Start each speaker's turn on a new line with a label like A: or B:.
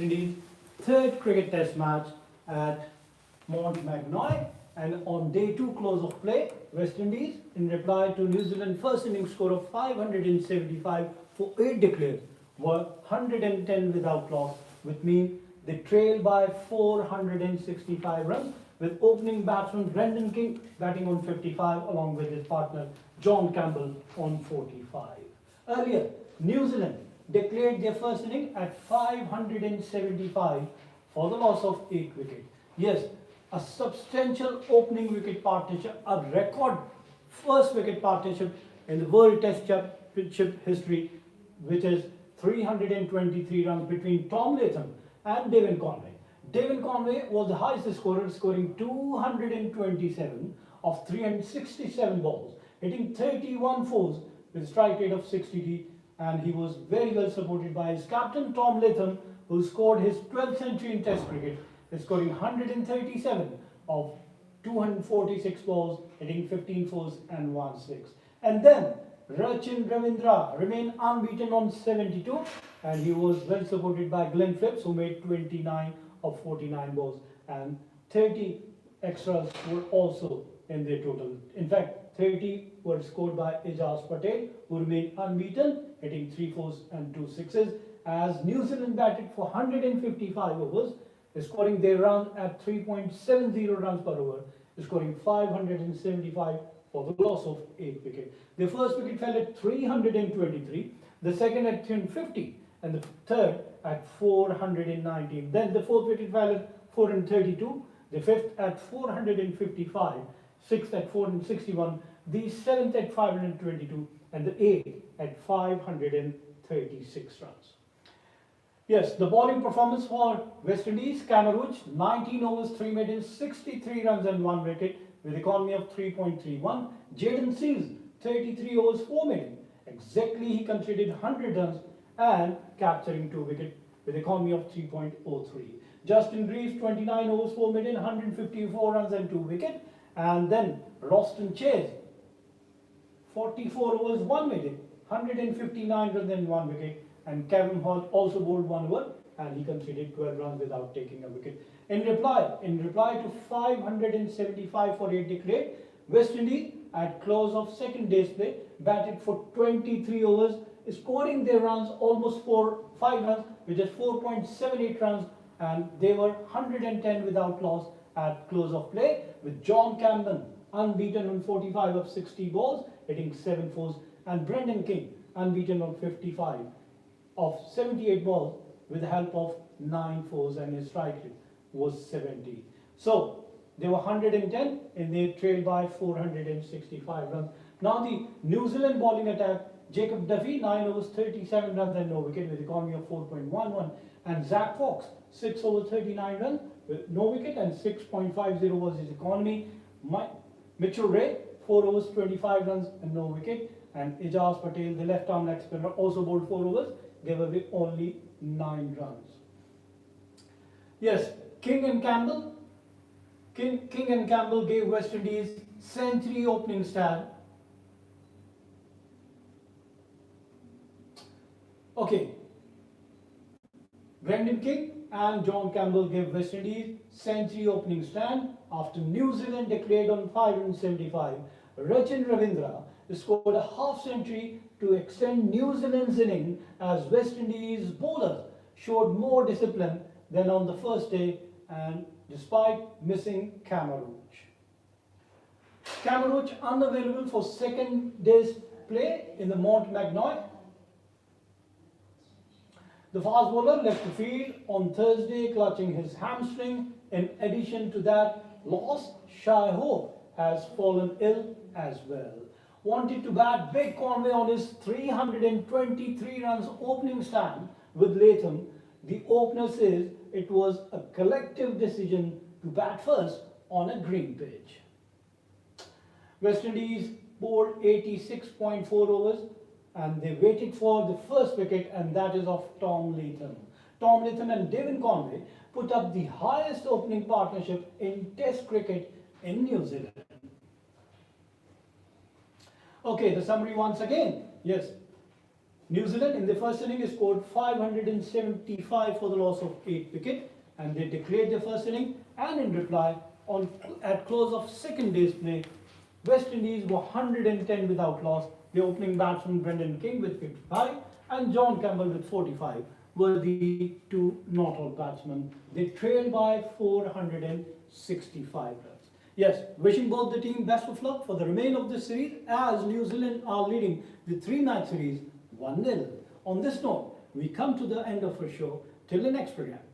A: Indies' third cricket test match at Mount Magnoy, and on day 2 close of play, West Indies, in reply to New Zealand's first innings score of 575 for 8 declared, were 110 without loss, which means they trailed by 465 runs, with opening batsman Brendan King batting on 55 along with his partner John Campbell on 45. Earlier, New Zealand declared their first inning at 575 for the loss of 8 wickets. Yes, a substantial opening wicket partnership, a record first wicket partnership in the World Test Championship history, which is 323 runs between Tom Latham and Devon Conway. Devon Conway was the highest scorer, scoring 227 of 367 balls, hitting 31 fours with a strike rate of 63, and he was very well supported by his captain Tom Latham, who scored his 12th century in Test cricket, scoring 137 of 246 balls, hitting 15 fours and 1 6. And then Rachin Ravindra remained unbeaten on 72, and he was well supported by Glenn Phillips, who made 29 of 49 balls, and 30 extras were also in their total. In fact, 30 were scored by Ijaz Patel, who remained unbeaten, hitting 3 fours and 2 sixes, as New Zealand batted for 155 overs, scoring their run at 3.70 runs per over, scoring 575 for the loss of 8 wickets. The first wicket fell at 323, the second at 350, and the third at 419. Then the fourth wicket fell at 432, the fifth at 455, sixth at 461, the seventh at 522, and the eighth at 536 runs. Yes, the bowling performance for West Indies: Cameroon, 19 overs, 3 maidens, 63 runs and 1 wicket with economy of 3.31. Jayden Seals, 33 overs, 4 maidens. Exactly, he conceded 100 runs and capturing 2 wickets with economy of 3.03. Justin Greaves, 29 overs, 4 maidens, 154 runs and 2 wickets. And then Roston Chase, 44 overs, 1 maiden, 159 runs and 1 wicket. And Kevin Hall also bowled 1 over, and he conceded 12 runs without taking a wicket. In reply to 575 for 8 declared, West Indies at close of second day's play batted for 23 overs, scoring their runs almost 5 runs, which is 4.78 runs, and they were 110 without loss at close of play, with John Campbell unbeaten on 45 of 60 balls, hitting 7 fours, and Brendan King unbeaten on 55 of 78 balls with the help of 9 fours, and his strike rate was 70. So they were 110 and they trailed by 465 runs. Now the New Zealand bowling attack: Jacob Duffy, 9 overs, 37 runs and no wicket with economy of 4.11, and Zach Fox, 6 overs, 39 runs with no wicket and 6.50 was his economy. Mitchell Ray, 4 overs, 25 runs and no wicket, and Ijaz Patel, the left-arm leg spinner, also bowled 4 overs. They were with only 9 runs. Yes, King and Campbell gave West Indies century opening stand. Okay, Brendan King and John Campbell gave West Indies century opening stand after New Zealand declared on 575. Rachin Ravindra scored a half century to extend New Zealand's inning, as West Indies bowlers showed more discipline than on the first day, and despite missing Cameroon unavailable for second day's play in the Mount Magnoy. The fast bowler left the field on Thursday clutching his hamstring. In addition to that loss, Shai Hope has fallen ill as well. Wanted to bat big Conway on his 323 runs opening stand with Latham. The opener says it was a collective decision to bat first on a green pitch. West Indies bowled 86.4 overs, and they waited for the first wicket, and that is of Tom Latham. Tom Latham and Devon Conway put up the highest opening partnership in Test cricket in New Zealand. Okay, the summary once again. Yes, New Zealand in the first inning scored 575 for the loss of 8 wickets, and they declared the first inning, and in reply, at close of second day's play, West Indies were 110 without loss. The opening batsman Brendan King with 55 and John Campbell with 45 were the two not-out batsmen. They trailed by 465 runs. Yes, wishing both the team best of luck for the remainder of this series as New Zealand are leading the three-match series 1-0. On this note, we come to the end of our show. Till the next program.